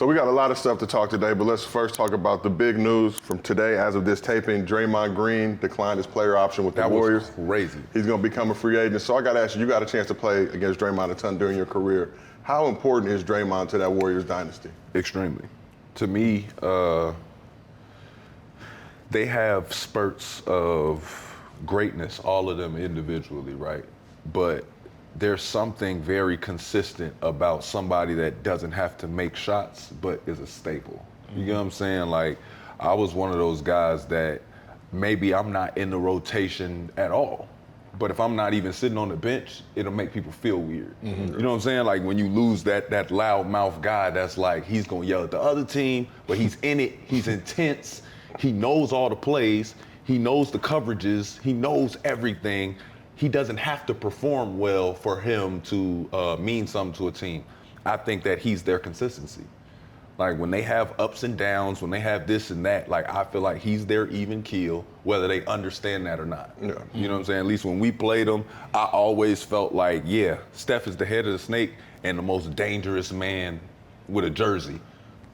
So we got a lot of stuff to talk today, but let's first talk about the big news from today. As of this taping, Draymond Green declined his player option with the Warriors. That was crazy. He's going to become a free agent. So I got to ask you got a chance to play against Draymond a ton during your career. How important is Draymond to that Warriors dynasty? Extremely. To me, they have spurts of greatness, all of them individually, right? But there's something very consistent about somebody that doesn't have to make shots, but is a staple. You get what I'm saying? Like, I was one of those guys that maybe I'm not in the rotation at all, but if I'm not even sitting on the bench, it'll make people feel weird. You know what I'm saying? Like when you lose that loud mouth guy that's like, he's gonna yell at the other team, but he's in it, he's intense, he knows all the plays, he knows the coverages, he knows everything. He doesn't have to perform well for him to mean something to a team. I think that he's their consistency. Like when they have ups and downs, when they have this and that, like I feel like he's their even keel, whether they understand that or not. Yeah. You know what I'm saying? At least when we played him, I always felt like, yeah, Steph is the head of the snake and the most dangerous man with a jersey.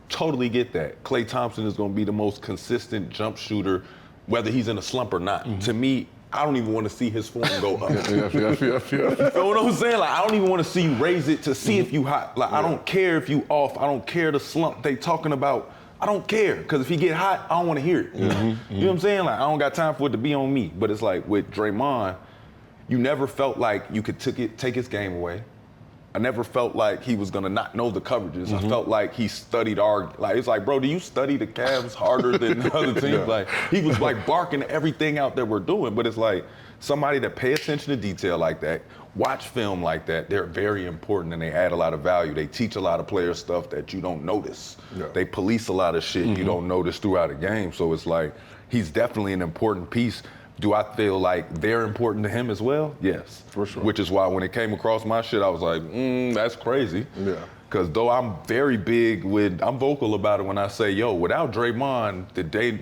Totally get that. Klay Thompson is gonna be the most consistent jump shooter, whether he's in a slump or not. To me, I don't even want to see his form go up. Yeah. You know what I'm saying? Like, I don't even want to see you raise it to see if you hot. Like, I don't care if you off. I don't care the slump they talking about. I don't care, because if he get hot, I don't want to hear it. You know what I'm saying? Like, I don't got time for it to be on me. But it's like with Draymond, you never felt like you could take his game away. I never felt like he was gonna not know the coverages. I felt like he studied it's like, bro, do you study the Cavs harder than the other teams? Like, he was like barking everything out that we're doing, but it's like somebody that pay attention to detail like that, watch film like that, they're very important and they add a lot of value. They teach a lot of players stuff that you don't notice. Yeah. They police a lot of shit you don't notice throughout a game. So it's like, he's definitely an important piece. Do I feel like they're important to him as well? Yes. For sure. Which is why when it came across my shit, I was like, that's crazy. Yeah. Because though I'm very I'm vocal about it when I say, yo, without Draymond,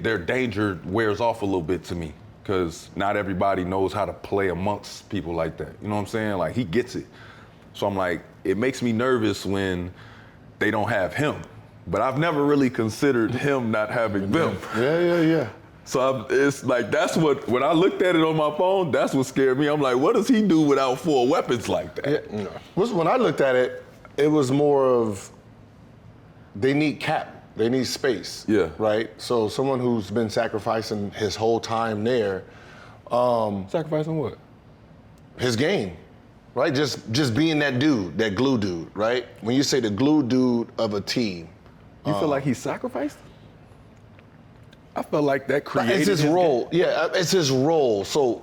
their danger wears off a little bit to me. Because not everybody knows how to play amongst people like that. You know what I'm saying? Like, he gets it. So I'm like, it makes me nervous when they don't have him. But I've never really considered him not having them. Yeah. So it's like, that's what, when I looked at it on my phone, that's what scared me. I'm like, what does he do without 4 weapons like that? Yeah. When I looked at it, it was more of, they need cap, they need space. Yeah. Right? So someone who's been sacrificing his whole time there. Sacrificing what? His game, right? Just being that dude, that glue dude, right? When you say the glue dude of a team. You feel like he sacrificed? I felt like that created it's his role. Yeah, it's his role. So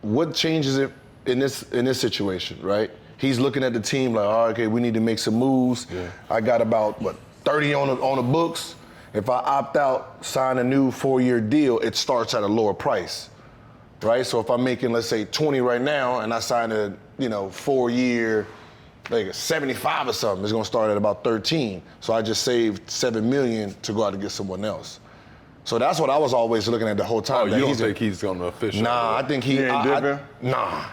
what changes it in this situation, right? He's looking at the team like, all right, okay, we need to make some moves. Yeah. I got about 30 on the books. If I opt out, sign a new 4-year deal, it starts at a lower price, right? So if I'm making, let's say, 20 right now, and I sign a 4-year, like a 75 or something, it's gonna start at about 13. So I just saved $7 million to go out and get someone else. So that's what I was always looking at the whole time. Oh, you don't think he's gonna official? Nah, I think he ain't different. Nah.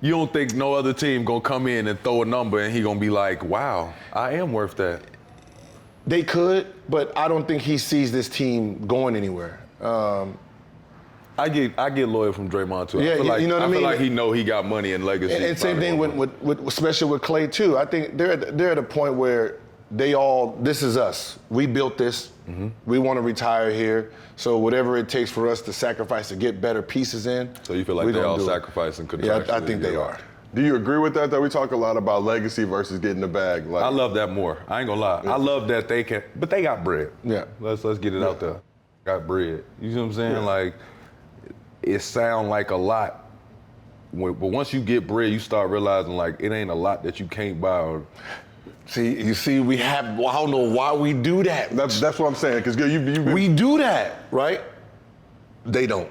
You don't think no other team gonna come in and throw a number and he gonna be like, wow, I am worth that? They could, but I don't think he sees this team going anywhere. I get loyal from Draymond too. Yeah, I feel like, you know what I mean? I feel like he know he got money and legacy. And same thing with especially with Klay too. I think they're at a point where this is us. We built this. We want to retire here. So whatever it takes for us to sacrifice to get better pieces in. So you feel like they're all sacrificing contractually? Yeah, I think they are. Do you agree with that, though? We talk a lot about legacy versus getting the bag. Like, I love that more. I ain't gonna lie. I love that they can, but they got bread. Yeah. Let's get it out there. Got bread. You see what I'm saying? Yeah. Like, it sound like a lot. But once you get bread, you start realizing like it ain't a lot that you can't buy. We have, I don't know why we do that. That's what I'm saying, because we do that, right? They don't.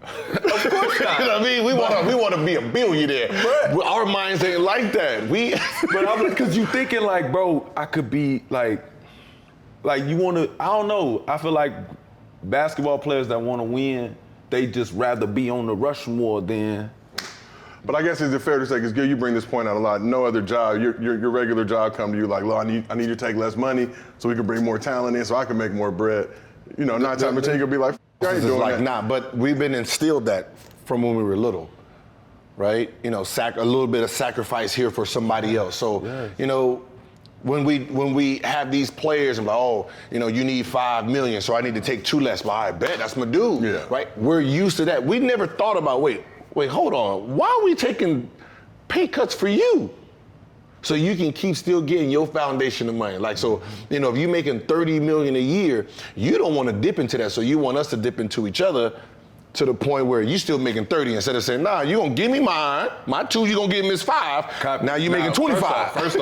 Of course not. You know what I mean? We want to be a billionaire. Right. Our minds ain't like that. Because you thinking like, bro, I could be like you want to, I don't know. I feel like basketball players that want to win, they just rather be on the Rushmore than But I guess is it fair to say, because Gil, you bring this point out a lot, no other job, your regular job come to you like, look, I need you to take less money so we can bring more talent in so I can make more bread. You know, 9 times out of 10 you'll be like, I ain't doing that. Nah, but we've been instilled that from when we were little, right? You know, a little bit of sacrifice here for somebody else. So, you know, when we have these players and like, oh, you know, you need $5 million, so I need to take 2 less. But I bet that's my dude, right? We're used to that. We never thought about, wait, hold on. Why are we taking pay cuts for you? So you can keep still getting your foundation of money. Like, so, you know, if you're making $30 million a year, you don't want to dip into that. So you want us to dip into each other to the point where you still making 30 instead of saying, nah, you gonna give me my 2, you gonna give me this 5. Now you making 25. First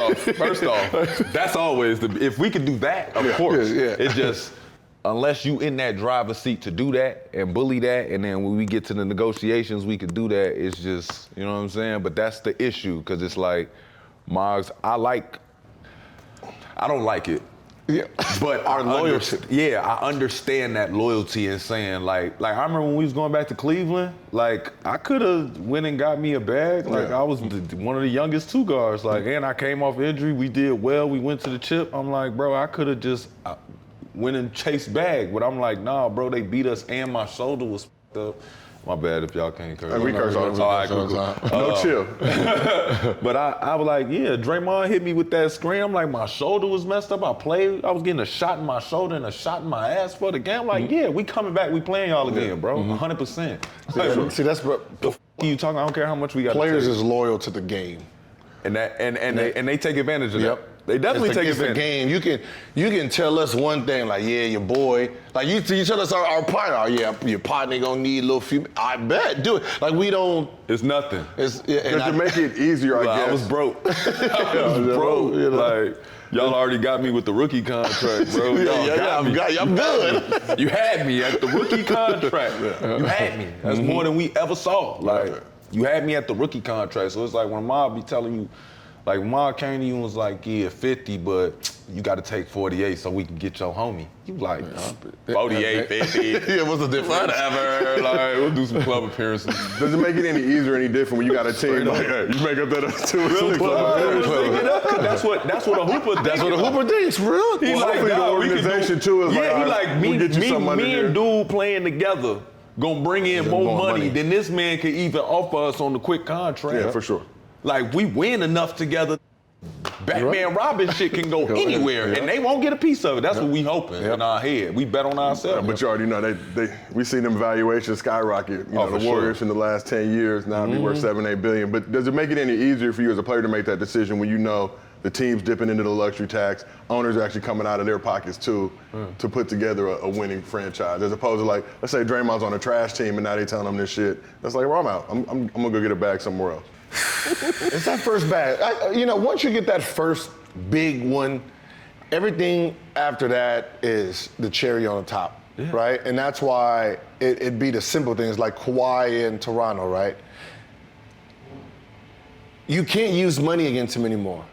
off, that's always if we could do that, of course. It just, unless you in that driver's seat to do that and bully that, and then when we get to the negotiations, we could do that. It's just, you know what I'm saying? But that's the issue, because it's like, Moggs, I don't like it. Yeah. But our loyalty. I understand that loyalty and saying like I remember when we was going back to Cleveland, like I could have went and got me a bag. Like I was one of the youngest 2 guards. Like, and I came off injury. We did well. We went to the chip. I'm like, bro, I could have just went and chased bag. But I'm like, nah, bro, they beat us and my shoulder was f***ed up. My bad if y'all can't curse. We curse all the time. All right, cool. No chill. But I was like, yeah, Draymond hit me with that screen. I'm like, my shoulder was messed up. I was getting a shot in my shoulder and a shot in my ass for the game. I'm like, yeah, we coming back. We playing y'all again, bro. 100%. See, that's what the f*** you talking? I don't care how much we got. Players is loyal to the game. And they take advantage of that. They definitely take advantage. It's the game. You can tell us one thing, like, yeah, your boy. Like, you tell us our partner, oh, yeah, your partner gonna need a little few. I bet, do it. Like, we don't. It's nothing. To make it easier, I guess. I was broke. I was broke. You know? Like, y'all already got me with the rookie contract, bro. I'm good. You had me at the rookie contract. You had me. That's more than we ever saw. Like, you had me at the rookie contract. So it's like when Mom be telling you, like Ma came to you and was like, yeah, 50, but you got to take 48 so we can get your homie. You like, 48, 50. Yeah, what's the difference? Whatever. Like, we'll do some club appearances. Does it make it any easier, any different when you got a team like, hey, you make up that 2 or 6 club appearances? That's what a Hooper thinks. That's what a Hooper thinks, real. He's like, the organization too is me and dude playing together gonna bring in more money than this man could even offer us on the quick contract. Yeah, for sure. Like, we win enough together, Batman Robin shit can go anywhere, and they won't get a piece of it. That's what we hoping in our head. We bet on ourselves. But you already know, we seen them valuations skyrocket. You know, the Warriors in the last 10 years now be worth $7-8 billion. But does it make it any easier for you as a player to make that decision when you know the team's dipping into the luxury tax, owners are actually coming out of their pockets too to put together a winning franchise, as opposed to, like, let's say Draymond's on a trash team and now they telling him this shit. That's like, well, I'm out. I'm gonna go get a bag somewhere else. It's that first bag. Once you get that first big one, everything after that is the cherry on the top, right? And that's why it'd be the simple things like Kawhi in Toronto, right? You can't use money against him anymore,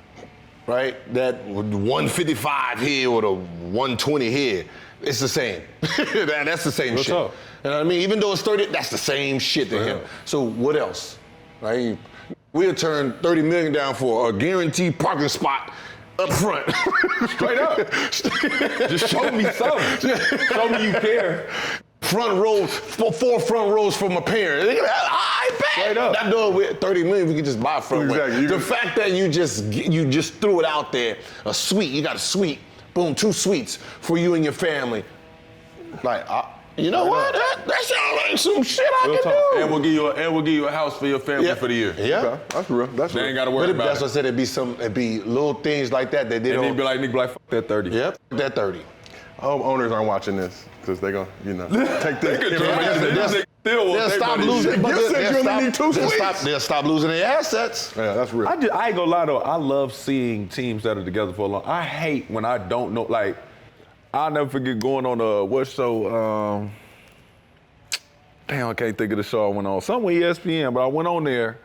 right? That 155 here or the 120 here, it's the same. That's the same shit. You know what I mean? Even though it's 30, that's the same shit to him. So what else, right? We'll turn $30 million down for a guaranteed parking spot up front. Straight up. Just show me something. Show me you care. Front row, 4 front rows for my parents. I bet. Straight up. That door with $30 million, we could just buy front row. The fact that you just threw it out there, a suite, you got a suite, boom, 2 suites for you and your family. Like, you know what? That sounds like some shit I can do. And we'll give you a house for your family for the year. Yeah, okay. That's real. They ain't got to worry about that's what I said. It'd be little things like that they don't. And they'd be like, fuck that 30. Yep, that 30. I hope owners aren't watching this because they're gonna, take this. They'll stop losing. You said you only need 2 suites. They'll stop losing their assets. Yeah, that's real. I ain't gonna lie though. I love seeing teams that are together for a long. I hate when I don't know. Like, I'll never forget going on what show. Damn, I can't think of the show I went on. Somewhere ESPN, but I went on there,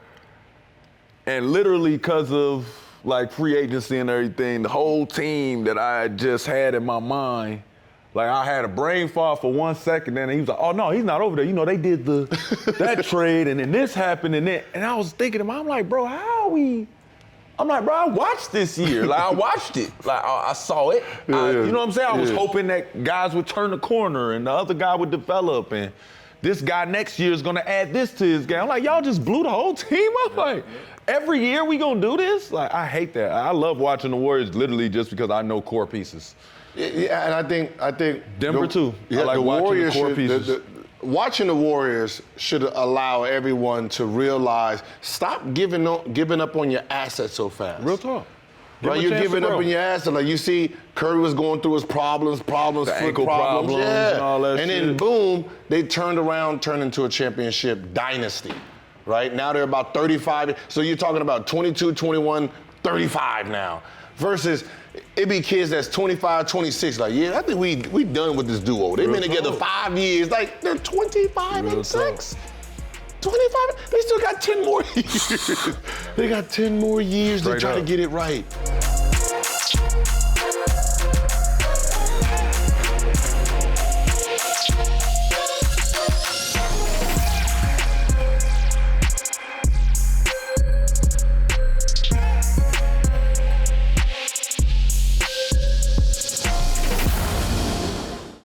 and literally because of like free agency and everything, the whole team that I just had in my mind, Like I had a brain fart for 1 second, and he was like, "Oh no, he's not over there. You know, they did that trade, and then this happened, and then." And I was thinking to him, I'm like, "Bro, how are we?" I'm like, "Bro, I watched this year. Like I watched it. Like I saw it. You know what I'm saying? I was hoping that guys would turn the corner and the other guy would develop, and this guy next year is gonna add this to his game." I'm like, y'all just blew the whole team up. Like every year we gonna do this? Like I hate that. I love watching the Warriors literally just because I know core pieces. Yeah, and I think Denver too. Yeah, I like the watching Warriors the core pieces. Watching the Warriors should allow everyone to realize, stop giving up on your assets so fast. Real talk. Right, you're giving up on your assets. Like you see, Curry was going through his problems, the foot ankle problems, and all that and shit. then boom, they turned into a championship dynasty. Right now they're about 35. So you're talking about 22, 21, 35 now. Versus it be kids that's 25, 26. Like, yeah, I think we done with this duo. They've been together 5 years. Like they're 25 and 6. 25. They still got 10 more years. They got 10 more years to try to get it right.